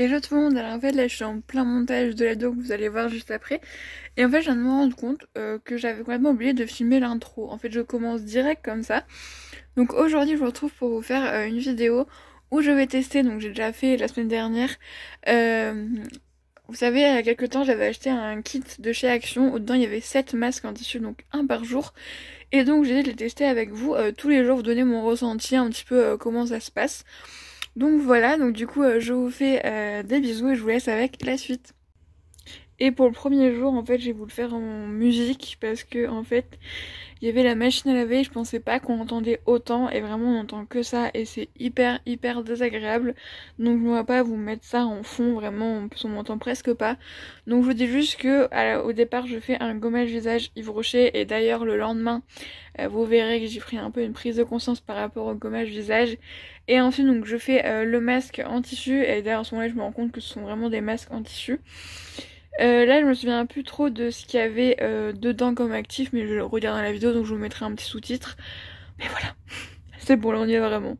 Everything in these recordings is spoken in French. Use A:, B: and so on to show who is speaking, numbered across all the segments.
A: Hello tout le monde, alors en fait là je suis en plein montage de la doc que vous allez voir juste après. Et en fait je viens de me rendre compte que j'avais complètement oublié de filmer l'intro. En fait je commence direct comme ça. Donc aujourd'hui je vous retrouve pour vous faire une vidéo où je vais tester, donc j'ai déjà fait la semaine dernière. Euh, Vous savez, il y a quelques temps j'avais acheté un kit de chez Action où dedans il y avait 7 masques en tissu, donc un par jour. Et donc j'ai dit de les tester avec vous tous les jours, vous donner mon ressenti, un petit peu comment ça se passe. Donc voilà, donc du coup je vous fais des bisous et je vous laisse avec la suite. Et pour le premier jour en fait j'ai voulu le faire en musique parce que en fait il y avait la machine à laver et je pensais pas qu'on entendait autant et vraiment on entend que ça et c'est hyper désagréable. Donc je ne vais pas vous mettre ça en fond, vraiment en plus on m'entend presque pas. Donc je vous dis juste que au départ je fais un gommage visage Yves Rocher et d'ailleurs le lendemain vous verrez que j'ai pris un peu une prise de conscience par rapport au gommage visage. Et ensuite donc je fais le masque en tissu et d'ailleurs à ce moment-là je me rends compte que ce sont vraiment des masques en tissu. Là je me souviens plus trop de ce qu'il y avait dedans comme actif, mais je le regarde dans la vidéo donc je vous mettrai un petit sous-titre. Mais voilà, c'est bon là on y est vraiment.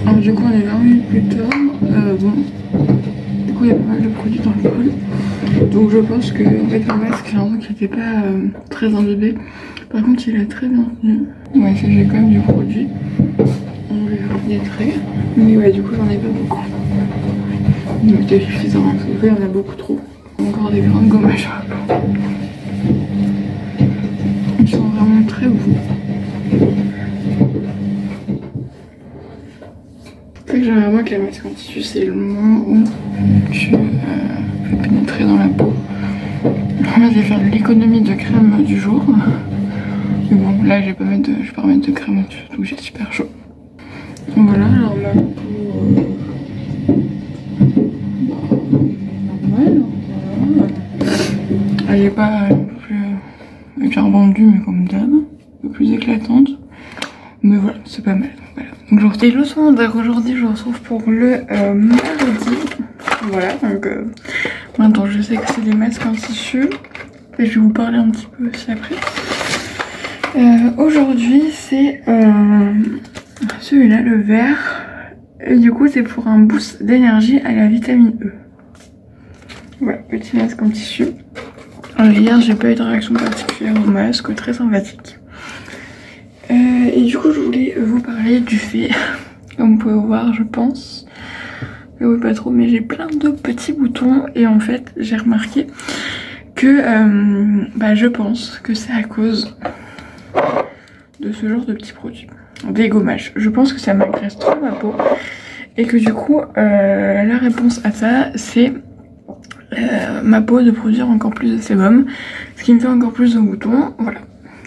A: Alors du coup on est 20 minutes plus tard, bon, du coup il y a pas mal de produits dans le col, donc je pense que en fait le masque j'ai l'impression qu'il n'était pas très imbibé, par contre il est très bien tenu, ouais j'ai quand même du produit, on va les traits, mais ouais du coup j'en ai pas beaucoup, mais c'était suffisant, parce que il y en a beaucoup trop, encore des grains de gommage, ils sont vraiment très beaux. J'aimerais vraiment que la masque en tissu c'est le moment où tu peux pénétrer dans la peau. Là je vais faire l'économie de crème du jour. Mais bon là je vais pas remettre de crème au-dessus, donc j'ai super chaud. Donc voilà, alors ma peau normale, voilà. Elle est pas non plus hyper bandue mais comme d'hab, un peu plus éclatante. Mais voilà, c'est pas mal. Voilà. Donc hello tout le monde, aujourd'hui je vous retrouve pour le mardi. Voilà, donc maintenant je sais que c'est des masques en tissu. Et je vais vous parler un petit peu aussi après. Aujourd'hui c'est celui-là, le vert. Et du coup c'est pour un boost d'énergie à la vitamine E. Voilà, petit masque en tissu. Alors hier j'ai pas eu de réaction particulière au masque, très sympathique. Et du coup je voulais vous parler du fait, comme vous pouvez voir je pense, oui pas trop, mais j'ai plein de petits boutons et en fait j'ai remarqué que je pense que c'est à cause de ce genre de petits produits, des gommages. Je pense que ça m'agresse trop ma peau et que du coup la réponse à ça c'est ma peau de produire encore plus de sébum, ce qui me fait encore plus de boutons, voilà.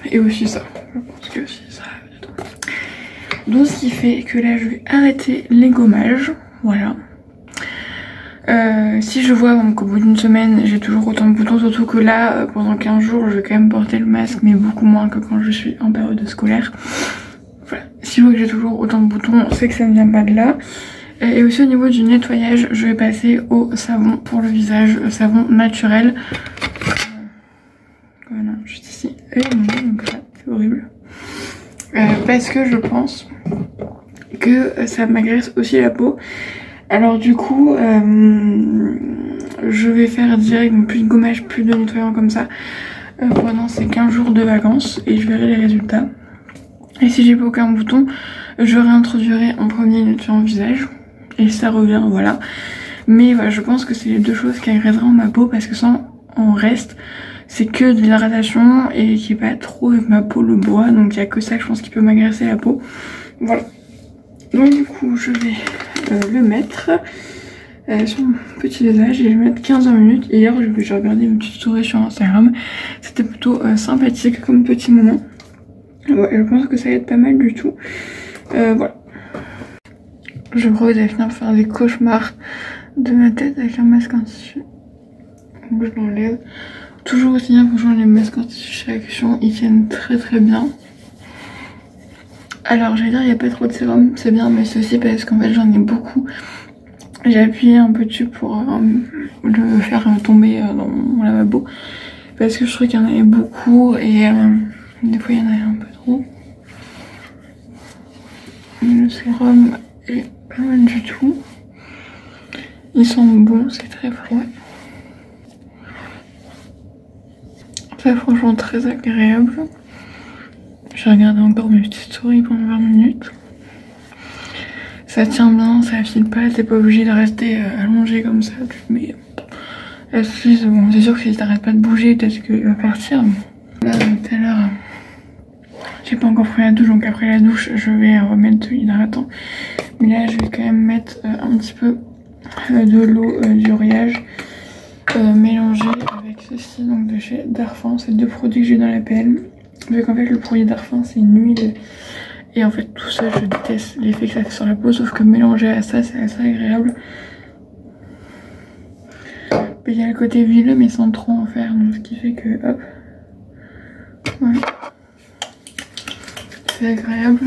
A: Et aussi ça, je pense que aussi ça. Donc ce qui fait que là je vais arrêter les gommages, voilà. Si je vois qu'au bout d'une semaine j'ai toujours autant de boutons, surtout que là pendant 15 jours je vais quand même porter le masque mais beaucoup moins que quand je suis en période scolaire. Voilà. Si je vois que j'ai toujours autant de boutons, c'est que ça ne vient pas de là. Et aussi au niveau du nettoyage, je vais passer au savon pour le visage, savon naturel. Voilà, juste ici. Et donc là, c'est horrible. Parce que je pense que ça m'agresse aussi la peau. Alors du coup, je vais faire direct, donc plus de gommage, plus de nettoyant comme ça pendant ces 15 jours de vacances et je verrai les résultats. Et si j'ai pas aucun bouton, je réintroduirai en premier nettoyant visage et ça revient, voilà. Mais voilà, je pense que c'est les deux choses qui agresseraient ma peau parce que sans en reste, c'est que de l'hydratation et qui est pas trop avec ma peau le bois, donc il y a que ça je pense qui peut m'agresser la peau. Voilà. Donc du coup je vais le mettre sur mon petit visage et je vais mettre 15 minutes. Et hier j'ai regardé une petite story sur Instagram, c'était plutôt sympathique comme petit moment. Ouais, je pense que ça va être pas mal du tout. Voilà. Je crois que j'allais finir par faire des cauchemars de ma tête avec un masque en tissu. Donc je l'enlève. Toujours aussi bien, franchement, les masques en tissu chez Action, ils tiennent très très bien. Alors j'allais dire il n'y a pas trop de sérum, c'est bien, mais c'est aussi parce qu'en fait j'en ai beaucoup. J'ai appuyé un peu dessus pour le faire tomber dans mon lavabo. Parce que je trouvais qu'il y en avait beaucoup et des fois il y en avait un peu trop. Le sérum est pas mal du tout. Ils sont bons, c'est très frais. C'est franchement très agréable. J'ai regardé encore mes petites stories pendant 20 minutes. Ça tient bien, ça file pas, t'es pas obligé de rester allongé comme ça. Tu te mets assise. Bon, c'est sûr que si t'arrêtes pas de bouger, peut-être qu'il va partir. Là, tout à l'heure, j'ai pas encore pris la douche, donc après la douche, je vais remettre de l'hydratant. Mais là, je vais quand même mettre un petit peu de l'eau d'Uriage mélangée avec ceci, donc de chez Darphin. C'est deux produits que j'ai dans la PL. Vu qu'en fait, le produit Darphin, c'est une huile. Et en fait, tout ça, je déteste l'effet que ça fait sur la peau, sauf que mélangé à ça, c'est assez agréable. Il y a le côté huileux, mais sans trop en faire, donc ce qui fait que, hop, voilà. C'est agréable.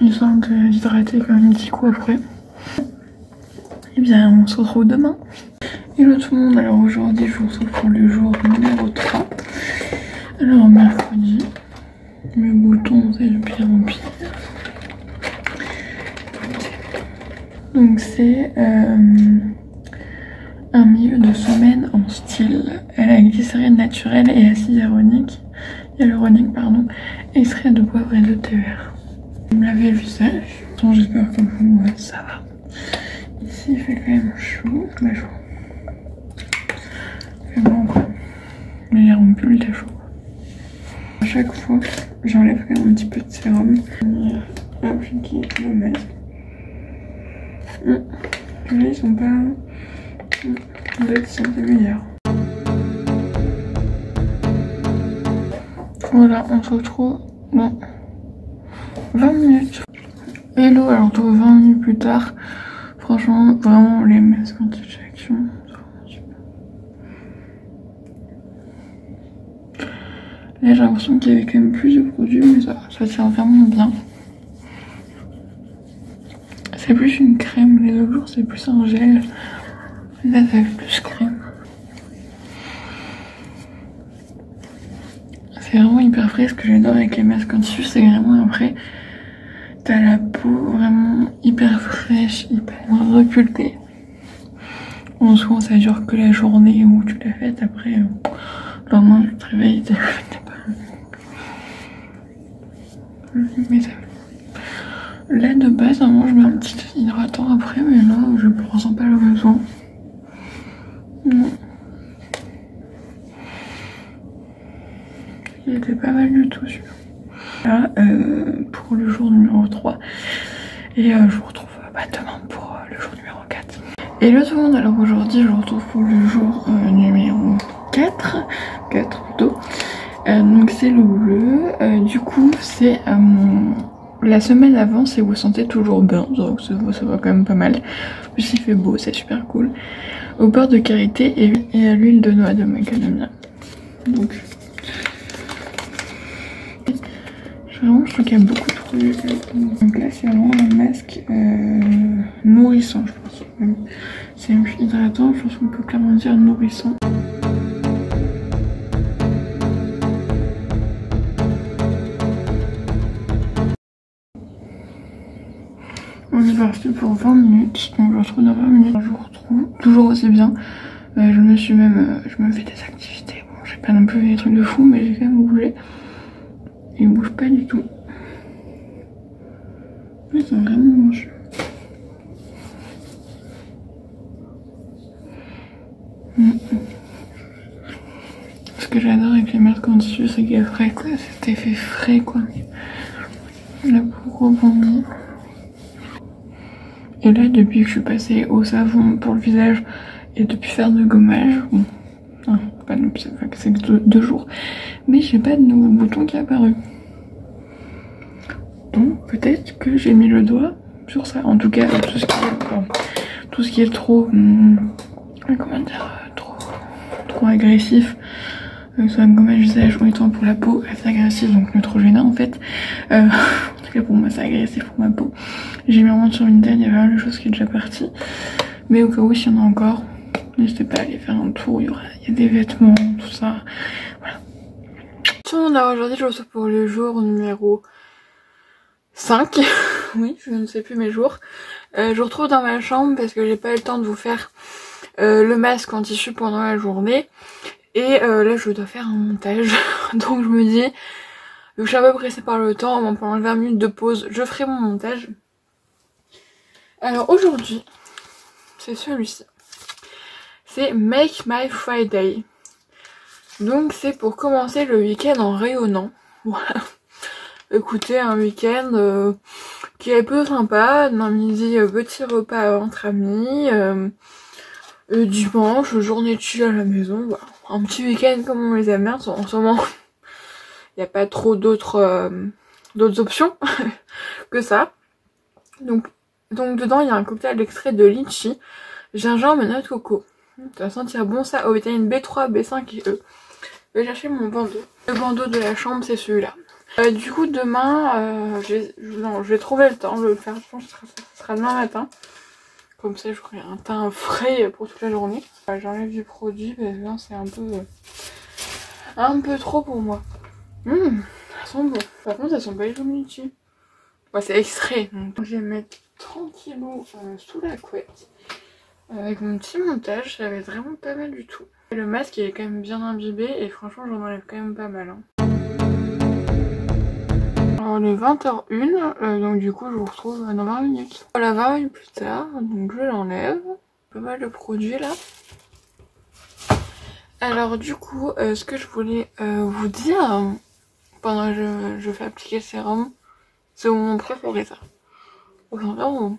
A: Histoire d'hydrater quand même un petit coup après. Et bien, on se retrouve demain. Hello tout le monde, alors aujourd'hui, je vous retrouve pour le jour numéro 3. Alors, mercredi, le bouton, c'est de pire en pire. Donc c'est un milieu de semaine en style à la glycérine naturelle et acide hyaluronique, pardon, extrait de poivre et de thé vert. Je vais me laver le visage. J'espère que vous, ça va. Ici il fait quand même chaud, bah chaud. Il fait bon quoi. Mais il en pull, il est chaud. À chaque fois, j'enlève quand même un petit peu de sérum. Et appliquer le masque. Là ils sont pas... D'autres sont meilleurs. Voilà, on se retrouve dans 20 minutes. Hello, alors on se retrouve 20 minutes plus tard. Franchement, vraiment les masques anti-injection, c'est vraiment super. Là j'ai l'impression qu'il y avait quand même plus de produits, mais ça tient vraiment bien. C'est plus une crème, les autres jours c'est plus un gel. Là ça fait plus crème. C'est vraiment hyper frais. Ce que j'adore avec les masques en tissu, c'est vraiment après t'as la peau vraiment hyper fraîche, hyper repulpée. Bon, souvent ça dure que la journée où tu l'as faite, après le lendemain tu te réveilles, t'as pas... Mais ça... Là de base, normalement je mets un petit hydratant après, mais là je ne ressens pas le besoin. Non. Il était pas mal du tout celui-là. Là, pour le jour numéro 3. Et je vous retrouve demain pour le jour numéro 4. Et le tout le monde, alors aujourd'hui je vous retrouve pour le jour numéro 4. 4 plutôt. Donc c'est le bleu. Du coup c'est... la semaine avant, si vous vous sentez toujours bien, donc ça va quand même pas mal. En plus il fait beau, c'est super cool. Au beurre de karité et à l'huile de noix de macadamia. Donc vraiment, je trouve qu'il y a beaucoup de produits. Donc là c'est vraiment un masque nourrissant, je pense. C'est hydratant, je pense qu'on peut clairement dire nourrissant. On est parti pour 20 minutes, donc je retrouve dans 20 minutes, je vous retrouve toujours aussi bien. Je me fais des activités, bon j'ai pas non plus des trucs de fou, mais j'ai quand même bougé. Il bouge pas du tout. Ils sont vraiment moches. Ce que j'adore avec les masques en tissu, c'est qu'il y a frais quoi, cet effet frais quoi. La peau rebondit. Et là, depuis que je suis passée au savon pour le visage et depuis faire de gommage, bon, non, pas non plus, c'est que 2 jours, mais j'ai pas de nouveau bouton qui est apparu. Donc peut-être que j'ai mis le doigt sur ça. En tout cas, tout ce qui est trop, comment dire, trop agressif, soit un gommage visage ou étant pour la peau assez agressif, donc Neutrogena en fait. En tout cas pour moi c'est agressif pour ma peau. J'ai mis vraiment sur Vinted, il y a pas mal de choses qui est déjà partie. Mais au cas où s'il y en a encore, n'hésitez pas à aller faire un tour, il y a des vêtements, tout ça. Voilà. Tout le monde, là aujourd'hui je reçois pour le jour numéro 5. Oui, je ne sais plus mes jours. Je vous retrouve dans ma chambre parce que j'ai pas eu le temps de vous faire le masque en tissu pendant la journée. Et là je dois faire un montage. Donc je me dis, vu que je suis un peu pressée par le temps, pendant les 20 minutes de pause, je ferai mon montage. Alors aujourd'hui, c'est celui-ci. C'est Make My Friday. Donc c'est pour commencer le week-end en rayonnant. Voilà. Écoutez, un week-end qui est peu sympa. D'un midi, petit repas entre amis. Dimanche, journée de chill à la maison. Voilà. Un petit week-end comme on les aime bien. En ce moment, il n'y a pas trop d'autres options que ça. Donc dedans, il y a un cocktail d'extrait de litchi, gingembre et noix de coco. Ça va sentir bon ça aux vitamines B3, B5 et E. Je vais chercher mon bandeau. Le bandeau de la chambre, c'est celui-là. Du coup, demain, je vais trouver le temps de le faire. Je pense que ça sera demain matin. Comme ça, j'aurai un teint frais pour toute la journée. J'enlève du produit parce que c'est un peu trop pour moi. Elles sont bon. Par contre, elles sont pas les litchi. Ouais, c'est extrait. Donc, je vais mettre tranquillou sous la couette. Avec mon petit montage, ça va être vraiment pas mal du tout. Le masque il est quand même bien imbibé et franchement j'en enlève quand même pas mal. Hein. Alors il est 20h01, donc du coup je vous retrouve dans 20 minutes. Voilà, 20 minutes plus tard, donc je l'enlève. Pas mal de produits là. Alors du coup, ce que je voulais vous dire pendant que je fais appliquer le sérum, c'est mon préféré ça. Vraiment.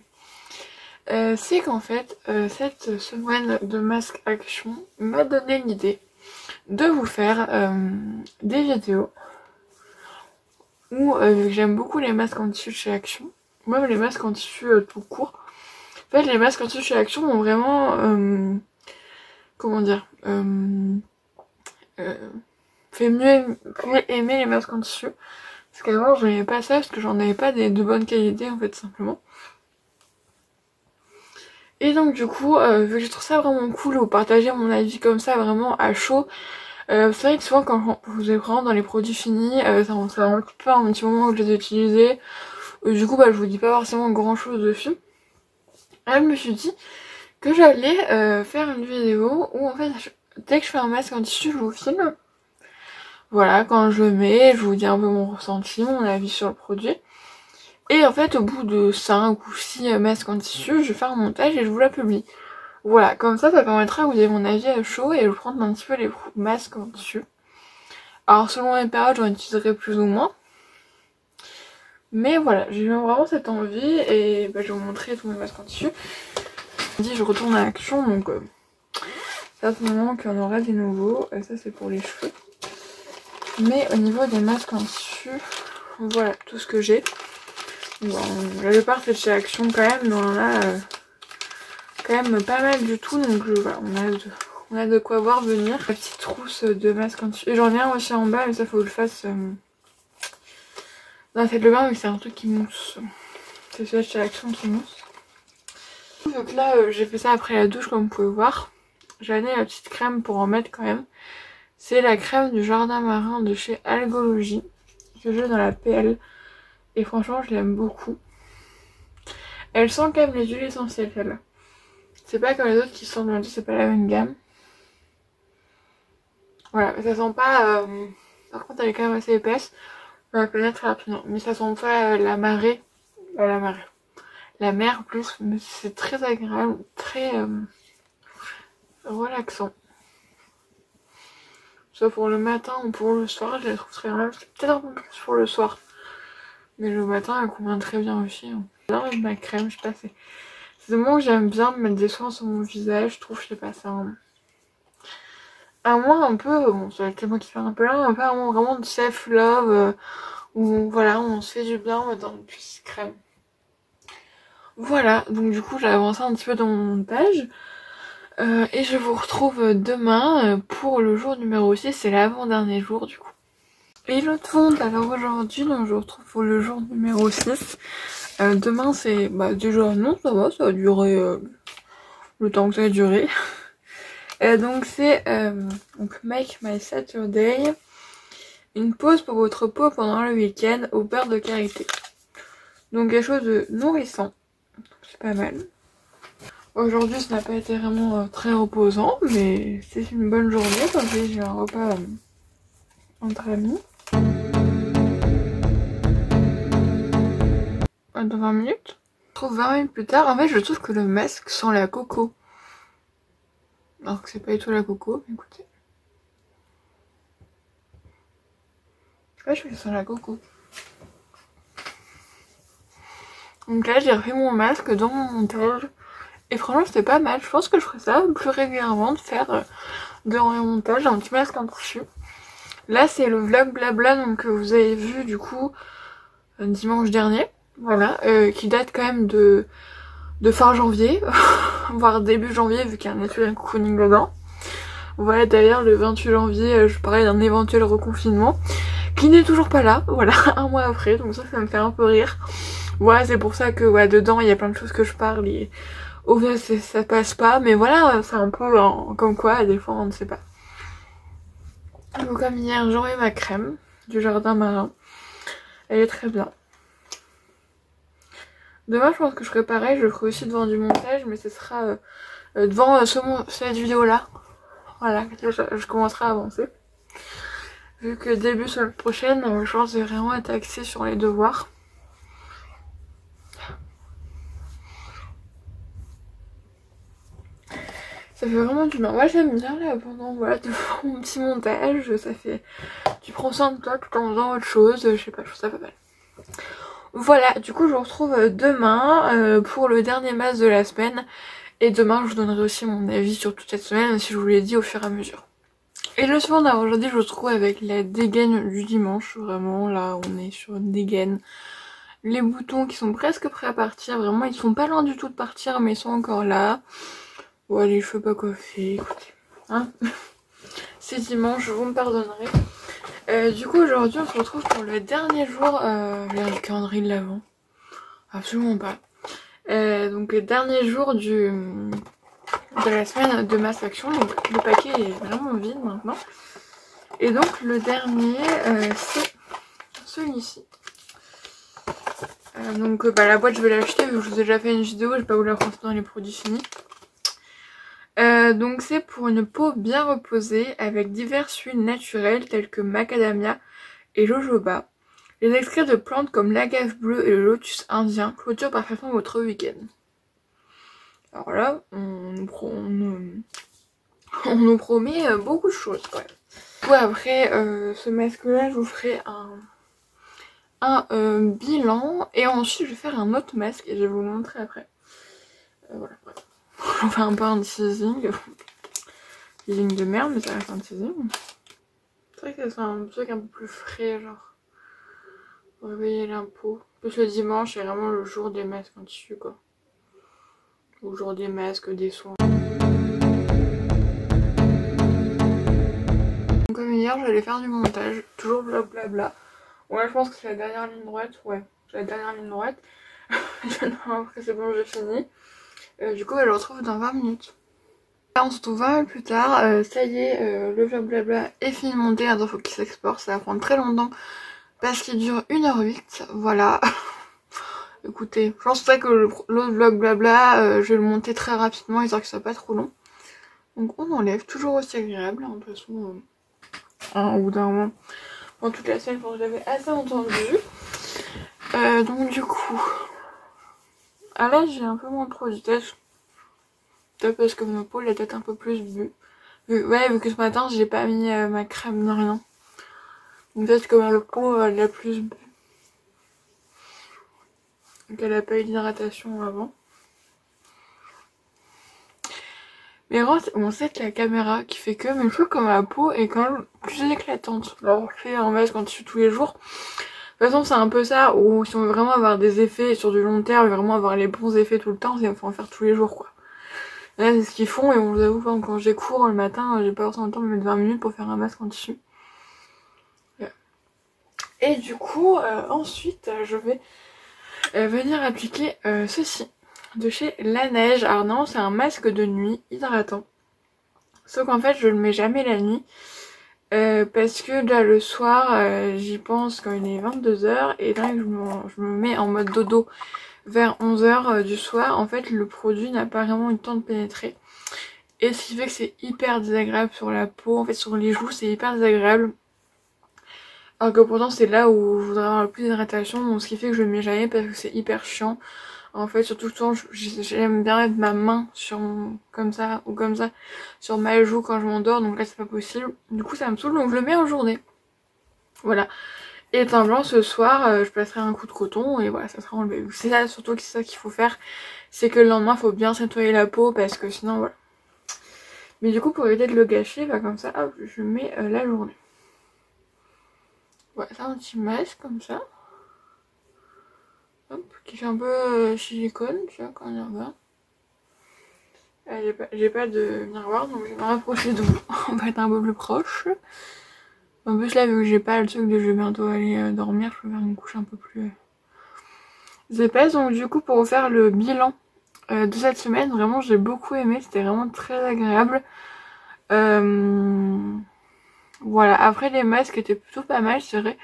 A: C'est qu'en fait, cette semaine de Mask Action m'a donné l'idée de vous faire des vidéos où, vu que j'aime beaucoup les masques en tissu chez Action, même les masques en tissu tout court, en fait les masques en tissu chez Action m'ont vraiment, comment dire, fait mieux aimer les masques en tissu, parce qu'avant je n'aimais pas ça, parce que j'en avais pas de bonne qualité en fait simplement. Et donc du coup, vu que je trouve ça vraiment cool, vous partagez mon avis comme ça vraiment à chaud. C'est vrai que souvent quand vous êtes vraiment dans les produits finis, ça un petit moment que je les ai utilisés. Du coup je vous dis pas forcément grand chose dessus. Là je me suis dit que j'allais faire une vidéo où en fait dès que je fais un masque en tissu je vous filme. Voilà, quand je le mets, je vous dis un peu mon ressenti, mon avis sur le produit. Et en fait, au bout de 5 ou 6 masques en tissu, je vais faire un montage et je vous la publie. Voilà, comme ça permettra que vous ayez mon avis à chaud et je vais prendre un petit peu les masques en tissu. Alors selon les périodes, j'en utiliserai plus ou moins. Mais voilà, j'ai eu vraiment cette envie et je vais vous montrer tous mes masques en tissu. Je retourne à Action, donc c'est à ce moment qu'il y en aura des nouveaux. Ça c'est pour les cheveux. Mais au niveau des masques en tissu, voilà tout ce que j'ai. Bon, la plupart c'est de chez Action quand même, mais on en a quand même pas mal du tout, donc voilà, on a de quoi voir venir. La petite trousse de masques en tissu. Et j'en ai un aussi en bas, mais ça faut que je le fasse dans la tête de bain, mais c'est un truc qui mousse. C'est celui de chez Action qui mousse. Donc là, j'ai fait ça après la douche, comme vous pouvez voir. J'ai amené la petite crème pour en mettre quand même. C'est la crème du jardin marin de chez Algologie, que j'ai dans la PL. Et franchement, je l'aime beaucoup. Elle sent quand même les huiles essentielles, celle-là. C'est pas comme les autres qui sont dans le c'est pas la même gamme. Voilà, mais ça sent pas... Par contre, elle est quand même assez épaisse. On va connaître très rapidement. Mais ça sent pas la marée. La mer plus. Mais c'est très agréable, très relaxant. Soit pour le matin ou pour le soir, je la trouve très agréable. C'est peut-être un peu plus pour le soir. Mais le matin, elle convient très bien aussi. J'adore mettre ma crème, je sais pas, c'est le moment où j'aime bien mettre des soins sur mon visage, je trouve, je sais pas, c'est un mois un peu, bon, c'est moi qui fais un peu là, un peu un moment vraiment de self-love, où voilà, on se fait du bien en mettant une petite crème. Voilà, donc du coup j'ai avancé un petit peu dans mon montage. Et je vous retrouve demain pour le jour numéro 6, c'est l'avant-dernier jour du coup. Et le monde, alors aujourd'hui, donc je vous retrouve pour le jour numéro 6. Demain c'est, déjà non ça va, ça a duré le temps que ça a duré. Donc c'est donc Make My Saturday, une pause pour votre peau pendant le week-end au beurre de karité. Donc quelque chose de nourrissant, c'est pas mal. Aujourd'hui ça n'a pas été vraiment très reposant, mais c'est une bonne journée, comme j'ai eu un repas entre amis. Dans 20 minutes. Je trouve 20 minutes plus tard, en fait je trouve que le masque sent la coco. Alors que c'est pas du tout la coco, écoutez. Ouais, je trouve que ça sent la coco. Donc là j'ai refait mon masque dans mon montage. Et franchement c'était pas mal, je pense que je ferai ça plus régulièrement, de faire durant mon montage un petit masque en dessus. Là c'est le vlog blabla donc vous avez vu du coup dimanche dernier, voilà, qui date quand même de fin janvier, voire début janvier vu qu'il y a un étudiant cocooning dedans. Voilà, d'ailleurs le 28 janvier je parlais d'un éventuel reconfinement qui n'est toujours pas là, voilà, un mois après, donc ça me fait un peu rire. Voilà, c'est pour ça que ouais, dedans il y a plein de choses que je parle et au fait ça passe pas, mais voilà, c'est un peu comme quoi des fois on ne sait pas. Donc comme hier j'ai enlevé ma crème du jardin marin, elle est très bien. Demain je pense que je ferai pareil, je le ferai aussi devant du montage, mais ce sera devant cette vidéo là. Voilà, je commencerai à avancer. Vu que début semaine prochaine, je pense que je vais vraiment être axée sur les devoirs. Ça fait vraiment du bien. Moi j'aime bien là pendant voilà, mon petit montage, ça fait... Tu prends soin de toi tout en faisant autre chose, je sais pas, je trouve ça pas mal. Voilà, du coup je vous retrouve demain pour le dernier masque de la semaine. Et demain je vous donnerai aussi mon avis sur toute cette semaine, même si je vous l'ai dit au fur et à mesure. Et le soir d'aujourd'hui je vous retrouve avec la dégaine du dimanche. Vraiment là on est sur une dégaine. Les boutons qui sont presque prêts à partir, vraiment ils sont pas loin du tout de partir mais ils sont encore là. Ouais, les cheveux pas coiffés, écoutez. Hein. C'est dimanche, vous me pardonnerez. Du coup aujourd'hui on se retrouve pour le dernier jour, le calendrier de l'Avent. Absolument pas. Donc le dernier jour de la semaine de Mass Action. Donc le paquet est vraiment vide maintenant. Et donc le dernier c'est celui-ci. Donc la boîte je vais l'acheter vu que je vous ai déjà fait une vidéo, je vais pas vous la transmettre dans les produits finis. Donc c'est pour une peau bien reposée avec diverses huiles naturelles telles que macadamia et jojoba. Les extraits de plantes comme l'agave bleue et le lotus indien clôturent parfaitement votre week-end. Alors là, on nous promet beaucoup de choses quand même. Du coup après ce masque là je vous ferai un bilan et ensuite je vais faire un autre masque et je vais vous le montrer après. Voilà. On fait un peu un teasing. Teasing de merde, mais ça reste un teasing. C'est vrai que c'est un truc un peu plus frais, genre. Pour réveiller l'impôt. Plus le dimanche, c'est vraiment le jour des masques en tissu, quoi. Ou le jour des masques, des soins. Comme hier, j'allais faire du montage. Toujours blablabla. Ouais, je pense que c'est la dernière ligne droite. Ouais, c'est la dernière ligne droite. Après, c'est bon, j'ai fini. Du coup, je le retrouve dans 20 minutes. Là, on se retrouve 20 minutes plus tard. Ça y est, le vlog blabla est fini de monter. Alors, il faut qu'il s'exporte. Ça va prendre très longtemps parce qu'il dure 1h08. Voilà. Écoutez, je pense que l'autre vlog blabla, je vais le monter très rapidement histoire que ça soit pas trop long. Donc, on enlève. Toujours aussi agréable. Hein, de toute façon, au bout d'un moment, pendant toute la semaine, je l'avais assez entendu. Donc, du coup. Ah là j'ai un peu moins trop de tête. Peut-être parce que ma peau elle est peut-être un peu plus bu. Vu que ce matin j'ai pas mis ma crème ni rien. Donc peut-être que ma peau elle a plus bu. Donc elle a pas eu d'hydratation avant. Mais vraiment bon, c'est la caméra qui fait que, mais je trouve que ma peau est quand même plus éclatante. Alors je fais un masque en dessus tous les jours. toute façon c'est un peu ça, où si on veut vraiment avoir des effets sur du long terme, vraiment avoir les bons effets tout le temps, il faut en faire tous les jours quoi. Là c'est ce qu'ils font et on vous avoue quand j'ai cours le matin, j'ai pas forcément le temps de me mettre 20 minutes pour faire un masque en tissu. Et du coup ensuite je vais venir appliquer ceci de chez Laneige. Alors non, c'est un masque de nuit hydratant. Sauf qu'en fait je le mets jamais la nuit. Parce que là le soir j'y pense quand il est 22h et là que je me mets en mode dodo vers 11h du soir, en fait le produit n'a pas vraiment eu le temps de pénétrer. Et ce qui fait que c'est hyper désagréable sur la peau, en fait sur les joues c'est hyper désagréable. Alors que pourtant c'est là où je voudrais avoir le plus d'hydratation, donc ce qui fait que je le mets jamais parce que c'est hyper chiant. En fait surtout le temps j'aime bien mettre ma main sur comme ça ou comme ça sur ma joue quand je m'endors, donc là c'est pas possible. Du coup ça me saoule donc je le mets en journée. Voilà. Et teint blanc ce soir je passerai un coup de coton et voilà ça sera enlevé. C'est ça surtout que c'est ça qu'il faut faire, c'est que le lendemain faut bien nettoyer la peau parce que sinon voilà. Mais du coup pour éviter de le gâcher, bah comme ça hop je mets la journée. Voilà, c'est un petit masque comme ça. Hop, qui fait un peu silicone, tu vois, quand on y regarde. J'ai pas de miroir, donc je vais me rapprocher de vous. On va être un peu plus proche. En plus là, vu que j'ai pas le truc de je vais bientôt aller dormir, je peux faire une couche un peu plus épaisse. Donc du coup, pour vous faire le bilan de cette semaine, vraiment j'ai beaucoup aimé, c'était vraiment très agréable. Voilà, après les masques étaient plutôt pas mal, c'est vrai.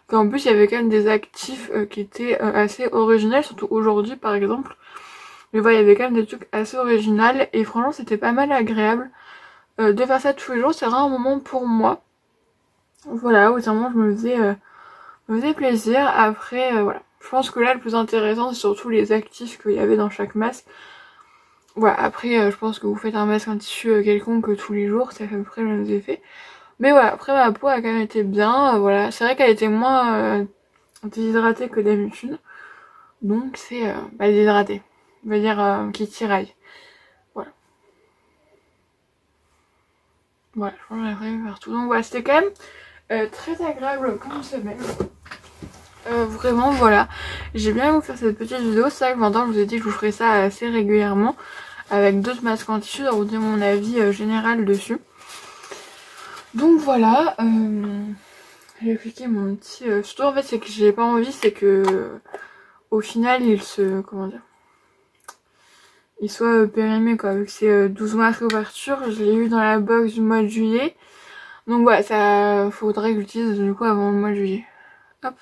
A: Qu'en plus il y avait quand même des actifs qui étaient assez originaux, surtout aujourd'hui par exemple. Mais voilà, il y avait quand même des trucs assez originaux et franchement c'était pas mal agréable de faire ça tous les jours. C'est vraiment un moment pour moi. Voilà, où vraiment je me faisais plaisir. Après voilà, je pense que là le plus intéressant c'est surtout les actifs qu'il y avait dans chaque masque. Voilà, après je pense que vous faites un masque, un tissu quelconque tous les jours, ça fait à peu près les mêmes effets. Mais voilà, après ma peau a quand même été bien, voilà. C'est vrai qu'elle était moins déshydratée que d'habitude. Donc c'est déshydratée. On va dire qui tiraille. Voilà. Voilà, je pense que j'arrive à faire tout. Donc voilà, c'était quand même très agréable comme semaine. Vraiment voilà. J'ai bien aimé vous faire cette petite vidéo. C'est vrai que maintenant je vous ai dit que je vous ferai ça assez régulièrement. Avec d'autres masques en tissu, à vous donner mon avis général dessus. Donc voilà. J'ai appliqué mon petit... Surtout en fait c'est que j'ai pas envie, c'est que au final il se... comment dire, il soit périmé quoi, vu que c'est 12 mois réouverture, je l'ai eu dans la box du mois de juillet. Donc voilà, ça faudrait que j'utilise du coup avant le mois de juillet. Hop.